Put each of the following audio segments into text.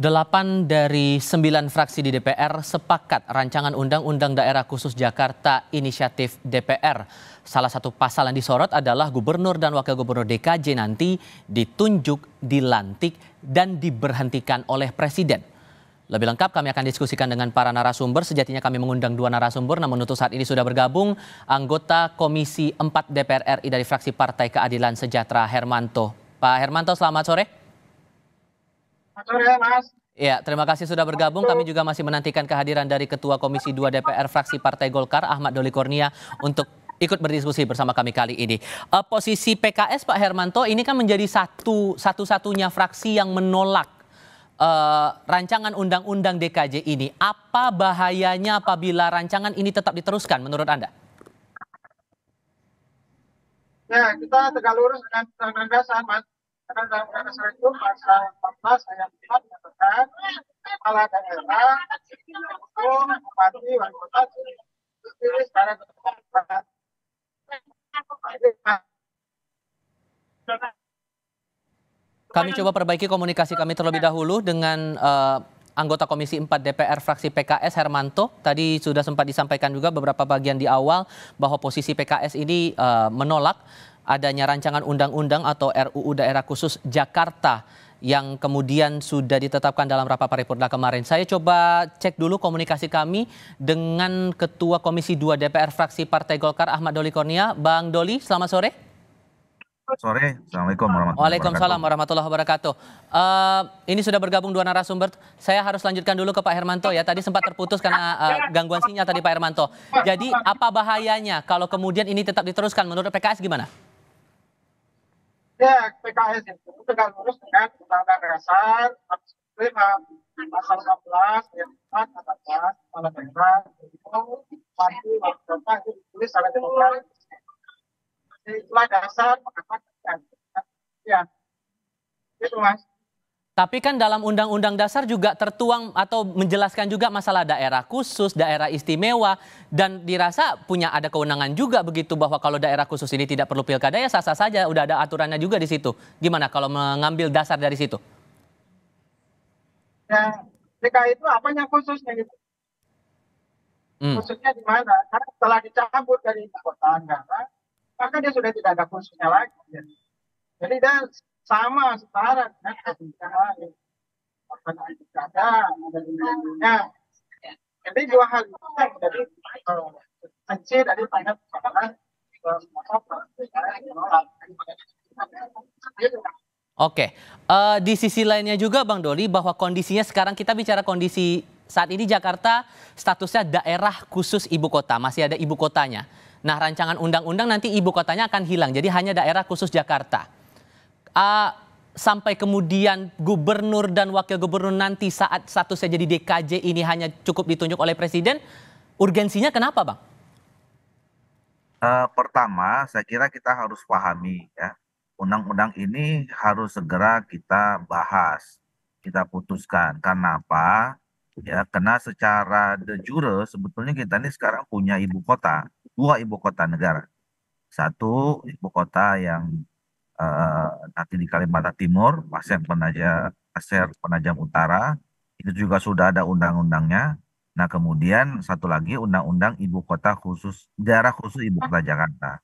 8 dari 9 fraksi di DPR sepakat rancangan Undang-Undang Daerah Khusus Jakarta Inisiatif DPR. Salah satu pasal yang disorot adalah Gubernur dan Wakil Gubernur DKJ nanti ditunjuk, dilantik, dan diberhentikan oleh Presiden. Lebih lengkap kami akan diskusikan dengan para narasumber. Sejatinya kami mengundang 2 narasumber, namun untuk saat ini sudah bergabung anggota Komisi 4 DPR RI dari fraksi Partai Keadilan Sejahtera, Hermanto. Pak Hermanto, selamat sore. Selamat sore, Mas. Ya, terima kasih sudah bergabung. Kami juga masih menantikan kehadiran dari Ketua Komisi 2 DPR fraksi Partai Golkar, Ahmad Doli Kurnia, untuk ikut berdiskusi bersama kami kali ini. Posisi PKS, Pak Hermanto, ini kan menjadi satu-satunya fraksi yang menolak rancangan Undang-Undang DKJ ini. Apa bahayanya apabila rancangan ini tetap diteruskan menurut Anda? Ya, kita tegak lurus dengan Undang-Undang Dasar, Mas. Karena dalam Undang-Undang Dasar itu pasal 14 ayat 4 menyatakan kepala daerah, hukum, bupati, wali kota dipilih secara terbuka. Kami coba perbaiki komunikasi kami terlebih dahulu dengan anggota Komisi 4 DPR fraksi PKS, Hermanto. Tadi sudah sempat disampaikan juga beberapa bagian di awal bahwa posisi PKS ini menolak adanya rancangan undang-undang atau RUU Daerah Khusus Jakarta yang kemudian sudah ditetapkan dalam rapat paripurna kemarin. Saya coba cek dulu komunikasi kami dengan Ketua Komisi 2 DPR fraksi Partai Golkar, Ahmad Doli Kurnia. Bang Doli, selamat sore. Sore, Assalamualaikum warahmatullahi wabarakatuh. Waalaikumsalam warahmatullahi wabarakatuh. Ini sudah bergabung 2 narasumber. Saya harus lanjutkan dulu ke Pak Hermanto ya. Tadi sempat terputus karena gangguan sinyal tadi Pak Hermanto. Jadi apa bahayanya kalau kemudian ini tetap diteruskan? Menurut PKS gimana? Ya, PKS itu tegak lurus dengan Undang-Undang Dasar pasal 14 ayat 4 menyatakan kepala daerah, bupati, wali kota itu dipilih secara demokratis. Itulah dasar mengatakan. Ya, itu Mas. Tapi kan dalam Undang-Undang Dasar juga tertuang atau menjelaskan juga masalah daerah khusus, daerah istimewa, dan dirasa punya ada kewenangan juga begitu bahwa kalau daerah khusus ini tidak perlu pilkada ya sah-sah saja, udah ada aturannya juga di situ. Gimana kalau mengambil dasar dari situ? Ya, DKI itu apanya khususnya gitu? Khususnya di mana? Karena setelah dicabut dari ibu kota negara, maka dia sudah tidak ada khususnya lagi. Ya. Jadi dia sama setara dengan yang lain. Ada undang-undangnya. Jadi 2 hal itu yang menjadi kunci dari pada Oke, di sisi lainnya juga Bang Doli bahwa kondisinya sekarang kita bicara kondisi saat ini Jakarta statusnya daerah khusus ibu kota, masih ada ibu kotanya. Nah, rancangan undang-undang nanti ibu kotanya akan hilang, jadi hanya daerah khusus Jakarta. Sampai kemudian gubernur dan wakil gubernur nanti saat statusnya jadi DKJ ini hanya cukup ditunjuk oleh presiden, urgensinya kenapa Bang? Pertama, saya kira kita harus pahami ya, undang-undang ini harus segera kita bahas, kita putuskan. Karena apa? Ya, karena secara de jure sebetulnya kita ini sekarang punya ibu kota, 2 ibu kota negara. Satu ibu kota yang nanti di Kalimantan Timur, Pasir Penajam Utara, itu juga sudah ada undang-undangnya. Nah, kemudian satu lagi undang-undang ibu kota khusus, daerah khusus ibu kota Jakarta.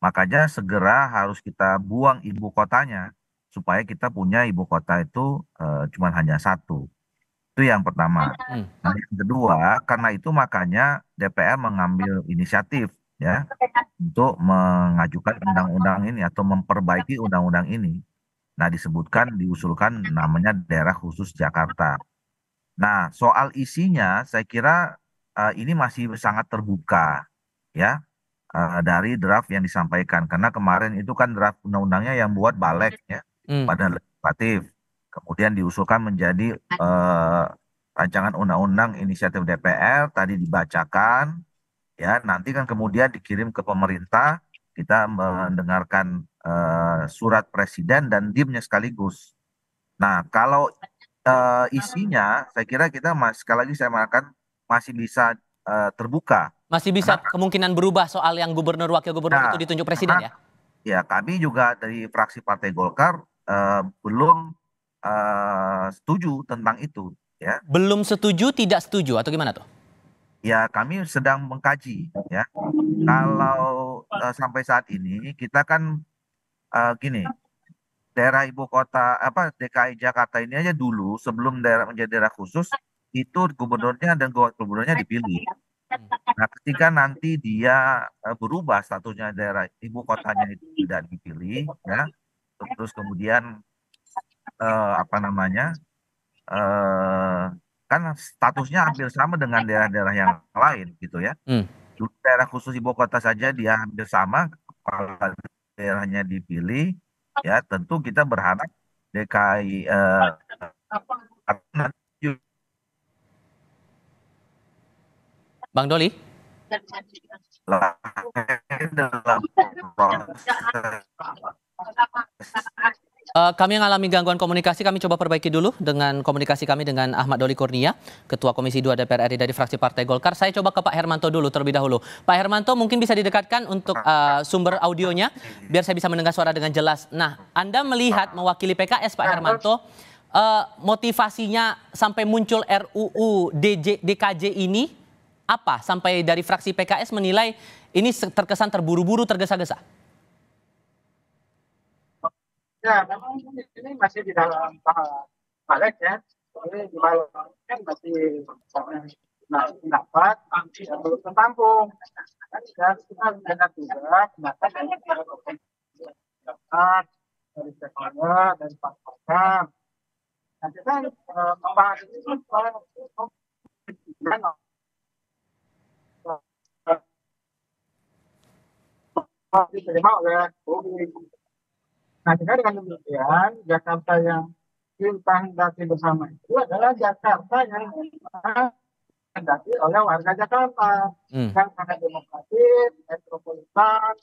Makanya segera harus kita buang ibu kotanya supaya kita punya ibu kota itu cuma hanya 1. Itu yang pertama. Nah, yang kedua, karena itu makanya DPR mengambil inisiatif ya untuk mengajukan undang-undang ini atau memperbaiki undang-undang ini. Nah, diusulkan namanya daerah khusus Jakarta. Nah, soal isinya saya kira ini masih sangat terbuka ya dari draft yang disampaikan. Karena kemarin itu kan draft undang-undangnya yang buat Balek ya, Badan Legislatif. Kemudian diusulkan menjadi rancangan undang-undang inisiatif DPR, tadi dibacakan. Ya, nanti kan kemudian dikirim ke pemerintah, kita mendengarkan surat presiden dan dimnya sekaligus. Nah, kalau isinya, saya kira kita sekali lagi saya mengatakan masih bisa terbuka. Masih bisa kemungkinan berubah soal yang gubernur wakil gubernur itu ditunjuk presiden ya? Ya, kami juga dari fraksi Partai Golkar belum setuju tentang itu, ya. Belum setuju, tidak setuju atau gimana tuh? Ya, kami sedang mengkaji, ya. Kalau sampai saat ini kita kan gini, daerah ibu kota apa DKI Jakarta ini aja dulu sebelum daerah menjadi daerah khusus itu gubernurnya dan gubernurnya dipilih. Hmm. Nah, ketika nanti dia berubah statusnya daerah ibu kotanya itu tidak dipilih, ya, terus kemudian apa namanya, eh kan statusnya hampir sama dengan daerah-daerah yang lain, gitu ya. Hmm. Dulu daerah khusus ibu kota saja dia hampir sama, kepala daerahnya dipilih, ya tentu kita berharap DKI Bang Doli? dalam proses Kami mengalami gangguan komunikasi, kami coba perbaiki dulu dengan komunikasi kami dengan Ahmad Doli Kurnia, Ketua Komisi 2 DPR RI dari fraksi Partai Golkar. Saya coba ke Pak Hermanto dulu terlebih dahulu. Pak Hermanto mungkin bisa didekatkan untuk sumber audionya, biar saya bisa mendengar suara dengan jelas. Nah, Anda melihat mewakili PKS Pak Hermanto, motivasinya sampai muncul RUU DKJ ini apa? Sampai dari fraksi PKS menilai ini terkesan terburu-buru, tergesa-gesa. Ya, memang ini masih di dalam tahap balik ya. Ini di balik kan masih pendapat yang belum tertampung. Kan kita mendengar juga pendapat dari pendapat dari stakeholder, dari pakar. Nah, kita membahas ini diterima oleh publik. Nah, dengan demikian, Jakarta yang kita hendaki bersama itu adalah Jakarta yang dihendaki oleh warga Jakarta. Yang sangat demokratis, metropolitan,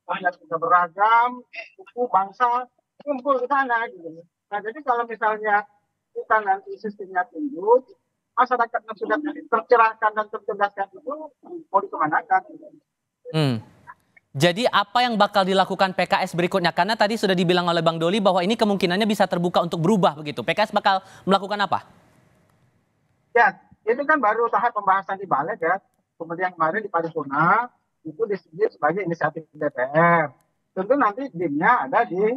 banyak juga beragam, suku, bangsa, kumpul di sana. Gitu. Nah, jadi kalau misalnya kita nanti sistemnya tunduk, masyarakatnya sudah tercerahkan dan tercerdaskan itu, mau dikemanakan. Gitu. Jadi apa yang bakal dilakukan PKS berikutnya? Karena tadi sudah dibilang oleh Bang Doli bahwa ini kemungkinannya bisa terbuka untuk berubah begitu. PKS bakal melakukan apa? Ya, itu kan baru tahap pembahasan di balik ya. Kemudian kemarin di paripurna itu disetujui sebagai inisiatif DPR. Tentu nanti dimnya ada di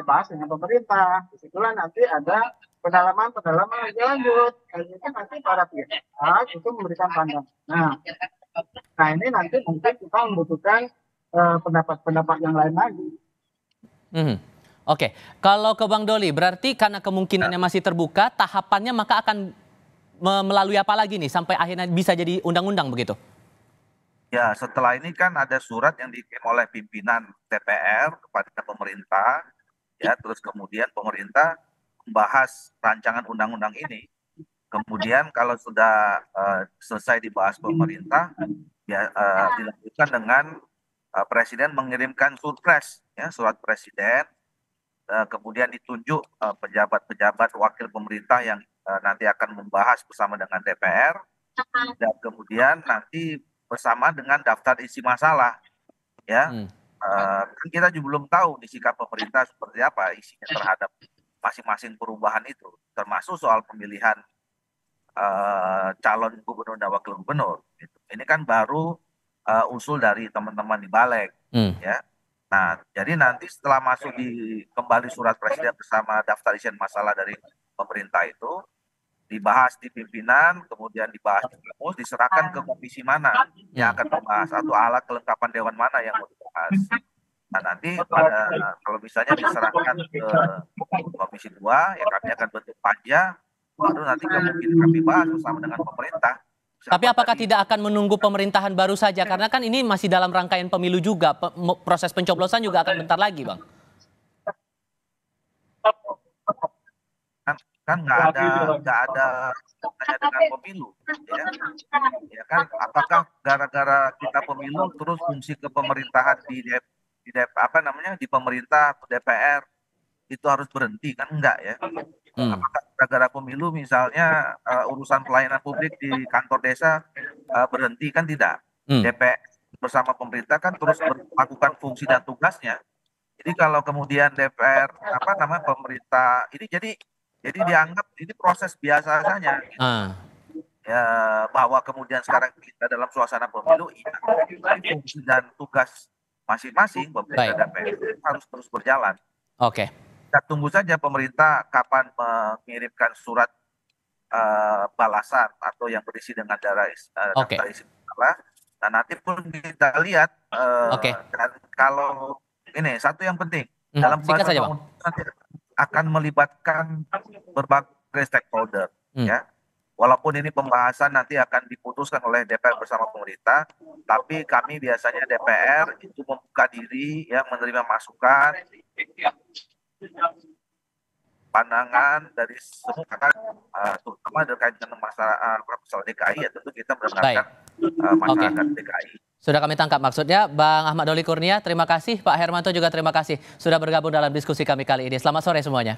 bahas dengan pemerintah. Disitulah nanti ada pendalaman lebih lanjut. Dan itu nanti para pihak itu memberikan pandangan. Nah ini nanti mungkin kita membutuhkan pendapat-pendapat yang lain lagi. Oke, kalau ke Bang Doli, berarti karena kemungkinannya masih terbuka, tahapannya maka akan melalui apa lagi nih sampai akhirnya bisa jadi undang-undang begitu? Ya, setelah ini kan ada surat yang dikirim oleh pimpinan DPR kepada pemerintah, ya, terus kemudian pemerintah membahas rancangan undang-undang ini. Kemudian kalau sudah selesai dibahas pemerintah, ya dilanjutkan dengan Presiden mengirimkan surpres, ya, surat Presiden, kemudian ditunjuk pejabat-pejabat wakil pemerintah yang nanti akan membahas bersama dengan DPR, dan kemudian nanti bersama dengan daftar isi masalah, ya. Kita juga belum tahu di sikap pemerintah seperti apa isinya terhadap masing-masing perubahan itu, termasuk soal pemilihan calon gubernur dan wakil gubernur. Gitu. Ini kan baru usul dari teman-teman di Balik, ya. Nah, jadi nanti setelah masuk kembali surat Presiden bersama daftar isian masalah dari pemerintah itu dibahas di pimpinan, kemudian dibahas di Primus, diserahkan ke komisi mana yang akan membahas atau alat kelengkapan dewan mana yang mau dibahas. Nah, nanti kalau misalnya diserahkan ke Komisi 2, ya kami akan bentuk panja, baru nanti kemungkinan kami bahas bersama dengan pemerintah. Tapi apakah tidak akan menunggu pemerintahan baru saja? Karena kan ini masih dalam rangkaian pemilu juga, proses pencoblosan juga akan bentar lagi, Bang. Kan nggak ada hubungannya dengan pemilu, ya kan? Apakah gara-gara kita pemilu terus fungsi kepemerintahan di pemerintah atau DPR itu harus berhenti, kan enggak ya? Apakah gara-gara pemilu misalnya urusan pelayanan publik di kantor desa berhenti, kan tidak? DPR bersama pemerintah kan terus melakukan fungsi dan tugasnya. Jadi kalau kemudian DPR pemerintah ini jadi Jadi dianggap ini proses biasa saja. Ah, Ya, bahwa kemudian sekarang kita dalam suasana pemilu, fungsi dan tugas masing-masing pemerintah dan DPR harus terus berjalan. oke. Kita tunggu saja pemerintah kapan mengirimkan surat balasan atau yang berisi dengan Oke. daftar isi masalah. Nah, nanti pun kita lihat Oke. dan kalau ini satu yang penting Singkat dalam pembahasan saja, Bang. nanti akan melibatkan berbagai stakeholder, Hmm. ya. Walaupun ini pembahasan nanti akan diputuskan oleh DPR bersama pemerintah, tapi kami biasanya DPR itu membuka diri, ya, menerima masukan, pandangan dari semua kan, terutama terkait dengan masalah DKI, ya tentu kita mendengarkan masyarakat DKI. Sudah kami tangkap maksudnya. Bang Ahmad Doli Kurnia, terima kasih. Pak Hermanto juga terima kasih sudah bergabung dalam diskusi kami kali ini. Selamat sore semuanya.